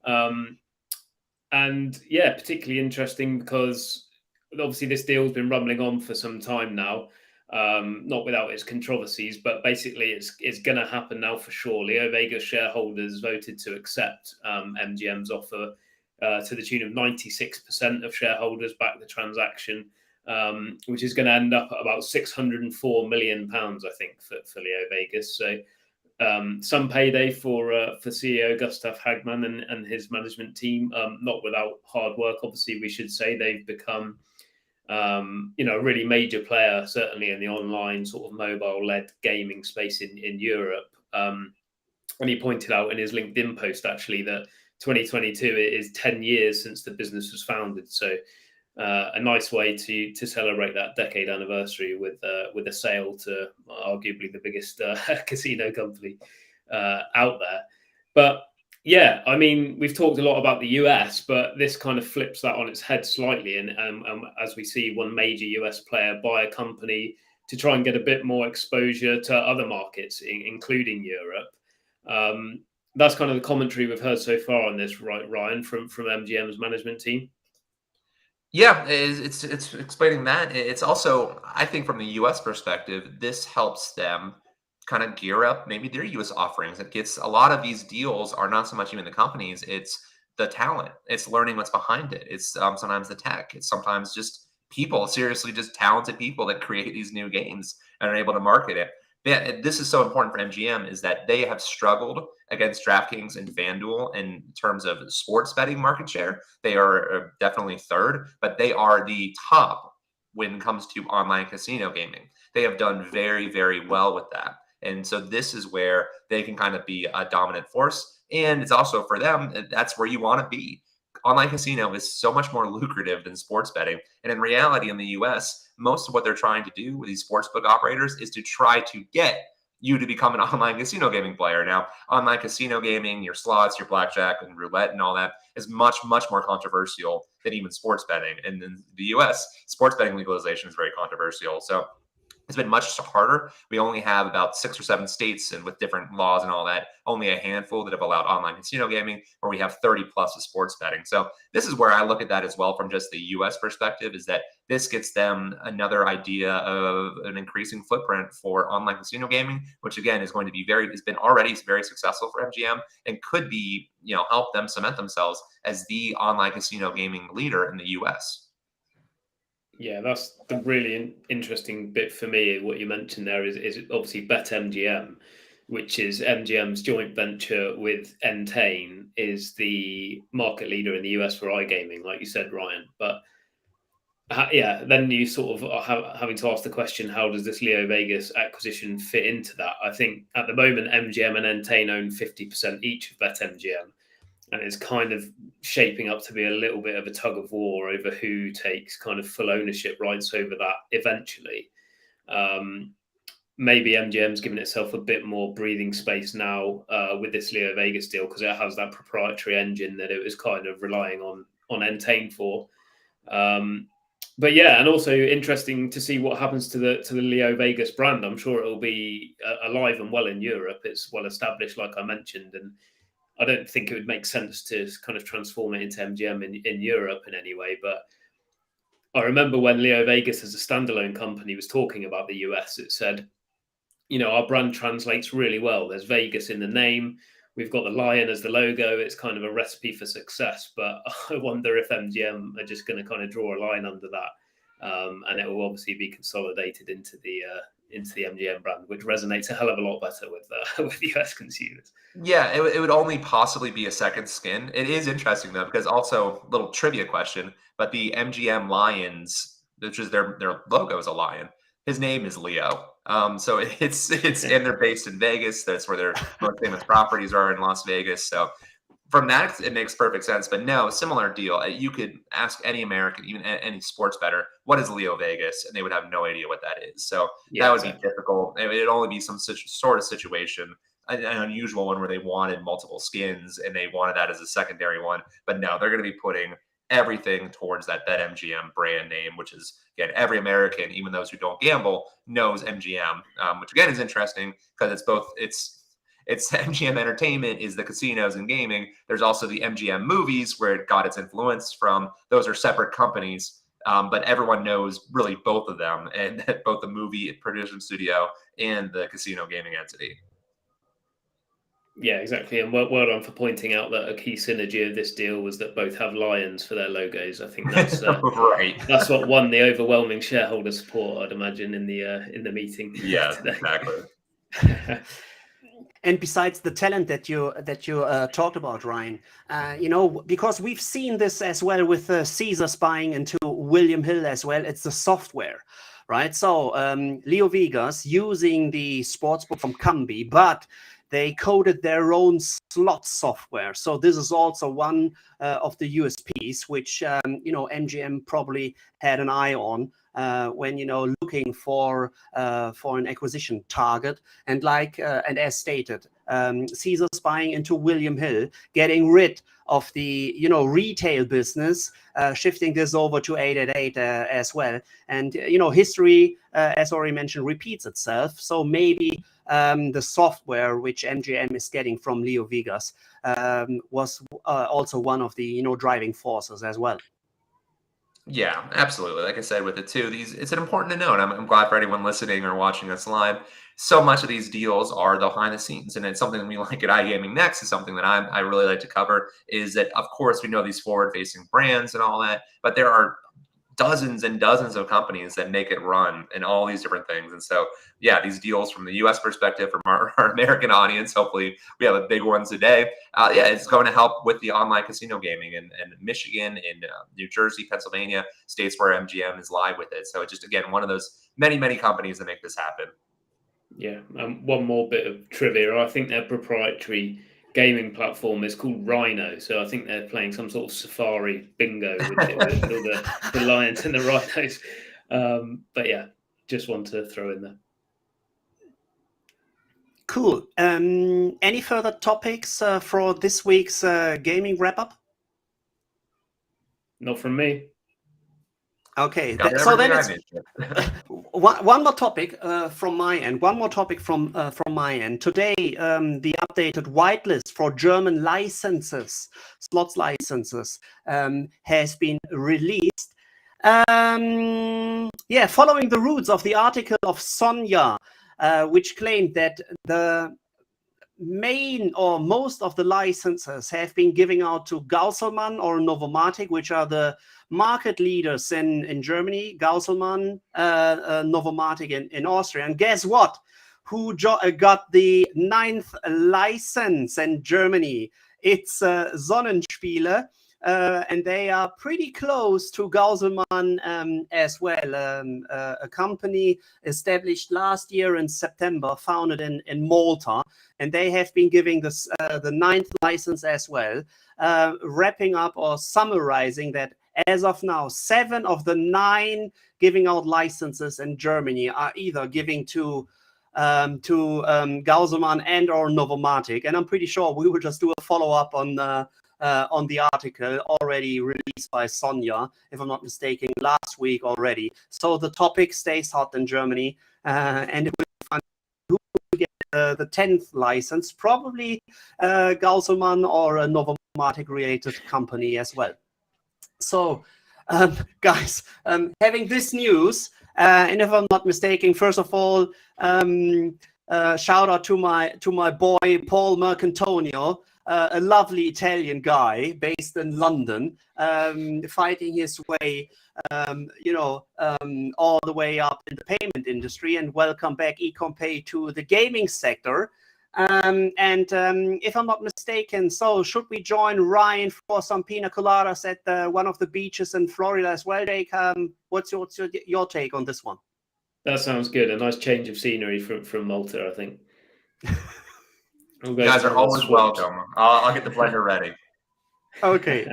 And yeah, particularly interesting because obviously this deal's been rumbling on for some time now. Not without its controversies, but basically it's going to happen now for sure. Leo Vegas shareholders voted to accept MGM's offer to the tune of 96% of shareholders back the transaction, which is going to end up at about £604 million, I think, for Leo Vegas. So some payday for CEO Gustav Hagman and his management team, not without hard work. Obviously, we should say they've become a really major player, certainly in the online sort of mobile-led gaming space in Europe. And he pointed out in his LinkedIn post, actually, that 2022 is 10 years since the business was founded. So a nice way to celebrate that decade anniversary with a sale to arguably the biggest casino company out there. But yeah, I mean, we've talked a lot about the US, but this kind of flips that on its head slightly. And as we see one major US player buy a company to try and get a bit more exposure to other markets, including Europe. That's kind of the commentary we've heard so far on this, right, Ryan, from MGM's management team. Yeah, it's explaining that. It's also, I think, from the US perspective, this helps them kind of gear up maybe their US offerings. It gets a lot of these deals are not so much even the companies, it's the talent. It's learning what's behind it. It's sometimes the tech. It's sometimes just people, seriously, just talented people that create these new games and are able to market it. Yeah, this is so important for MGM is that they have struggled against DraftKings and FanDuel in terms of sports betting market share. They are definitely third, but they are the top when it comes to online casino gaming. They have done very, very well with that. And so this is where they can kind of be a dominant force. And it's also for them, that's where you want to be. Online casino is so much more lucrative than sports betting. And in reality, in the US, most of what they're trying to do with these sportsbook operators is to try to get you to become an online casino gaming player. Now, online casino gaming, your slots, your blackjack and roulette and all that is much, much more controversial than even sports betting. And in the US, sports betting legalization is very controversial. So It's been much harder. We only have about 6 or 7 states, and with different laws and all that, only a handful that have allowed online casino gaming, where we have 30 plus of sports betting. So this is where I look at that as well from just the US perspective, is that this gets them another idea of an increasing footprint for online casino gaming, which again is going to be has been already very successful for MGM, and could be, help them cement themselves as the online casino gaming leader in the US. Yeah, that's the really interesting bit for me. What you mentioned there is obviously BetMGM, which is MGM's joint venture with Entain, is the market leader in the US for iGaming, like you said, Ryan. But yeah, then you sort of are having to ask the question, how does this Leo Vegas acquisition fit into that? I think at the moment, MGM and Entain own 50% each of BetMGM. And it's kind of shaping up to be a little bit of a tug of war over who takes kind of full ownership rights over that eventually. Maybe MGM's given itself a bit more breathing space now with this Leo Vegas deal, because it has that proprietary engine that it was kind of relying on Entain for. But yeah, and also interesting to see what happens to the Leo Vegas brand. I'm sure it'll be alive and well in Europe. It's well established, like I mentioned, and I don't think it would make sense to kind of transform it into MGM in Europe in any way. But I remember when Leo Vegas as a standalone company was talking about the US, it said, our brand translates really well. There's Vegas in the name. We've got the lion as the logo. It's kind of a recipe for success. But I wonder if MGM are just going to kind of draw a line under that. And it will obviously be consolidated into the MGM brand, which resonates a hell of a lot better with US consumers. Yeah, it would only possibly be a second skin. It is interesting though, because also, little trivia question, but the MGM Lions, which is their logo is a lion, his name is Leo. So it's and they're based in Vegas. That's where their most famous properties are, in Las Vegas. So from that, it makes perfect sense. But no, similar deal. You could ask any American, even any sports bettor, what is Leo Vegas? And they would have no idea what that is. So that would be difficult. It would only be some sort of situation, an unusual one where they wanted multiple skins and they wanted that as a secondary one. But no, they're going to be putting everything towards that MGM brand name, which is, again, every American, even those who don't gamble, knows MGM, which again is interesting because it's MGM Entertainment is the casinos and gaming. There's also the MGM movies where it got its influence from. Those are separate companies, but everyone knows really both of them, and both the movie production studio and the casino gaming entity. Yeah, exactly. And well done for pointing out that a key synergy of this deal was that both have lions for their logos. I think that's right. That's what won the overwhelming shareholder support, I'd imagine, in the meeting. Yeah, today. exactly. And besides the talent that you talked about, Ryan, because we've seen this as well with Caesars buying into William Hill as well. It's the software, right? So Leo Vegas using the sportsbook from Kambi, but they coded their own slot software. So this is also one of the USPs, which MGM probably had an eye on when looking for an acquisition target. And and as stated, Caesars buying into William Hill, getting rid of the retail business, shifting this over to 888 as well. And history, as already mentioned, repeats itself. So maybe the software which MGM is getting from Leo Vegas was also one of the driving forces as well. Yeah, absolutely. Like I said, with it too, it's important to note. I'm glad for anyone listening or watching us live. So much of these deals are behind the scenes, and it's something we like at iGaming Next. Is something that I really like to cover. Is that, of course, we know these forward-facing brands and all that, but there are dozens and dozens of companies that make it run and all these different things. And so, yeah, these deals from the US perspective, from our American audience, hopefully we have a big one today. It's going to help with the online casino gaming in Michigan, in New Jersey, Pennsylvania, states where MGM is live with it. So it's just, again, one of those many, many companies that make this happen. Yeah. One more bit of trivia. I think their proprietary gaming platform is called Rhino, so I think they're playing some sort of safari bingo with all the lions and the rhinos. But yeah, just want to throw in there. Cool. Any further topics for this week's gaming wrap up? Not from me. Okay, Got so then everything it's I need. one more topic from my end. One more topic from my end. Today, the updated whitelist for German licenses, slots licenses, has been released. Yeah, following the roots of the article of Sonja, which claimed that the main or most of the licenses have been giving out to Gauselmann or Novomatic, which are the market leaders in Germany, Gauselmann, Novomatic in Austria. And guess what? Who got the 9th license in Germany? It's Sonnenspiele. And they are pretty close to Gauselmann as well, a company established last year in September, founded in Malta, and they have been giving this the 9th license as well, wrapping up or summarizing that as of now, 7 of the 9 giving out licenses in Germany are either giving to Gauselmann and or Novomatic, and I'm pretty sure we will just do a follow-up on the article already released by Sonja, if I'm not mistaken, last week already. So the topic stays hot in Germany, and it will be fun who will get the 10th license, probably Gauselmann or a Novomatic related company as well. So, guys, having this news, and if I'm not mistaken, first of all, shout out to my boy Paul Mercantonio, a lovely Italian guy based in London, fighting his way, all the way up in the payment industry. And welcome back, eCompay, to the gaming sector. If I'm not mistaken, so should we join Ryan for some pina coladas at one of the beaches in Florida as well, Jake? What's your take on this one? That sounds good. A nice change of scenery from Malta, I think. You guys are always welcome. I'll get the blender ready. Okay.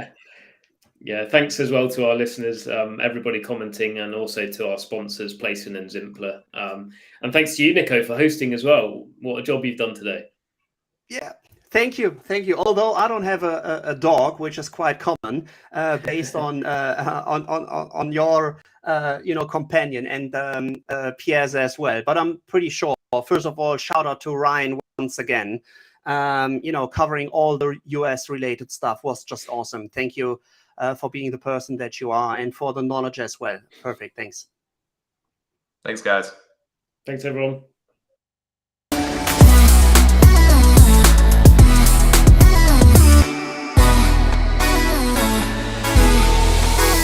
Yeah, thanks as well to our listeners, everybody commenting, and also to our sponsors, Playson and Zimpler. And thanks to you, Nico, for hosting as well. What a job you've done today. Yeah, thank you. Although I don't have a dog, which is quite common, based on your companion and Pierre's as well. But I'm pretty sure. First of all, shout out to Ryan once again. Covering all the US related stuff was just awesome. Thank you for being the person that you are, and for the knowledge as well. Perfect. Thanks. Thanks, guys. Thanks, everyone.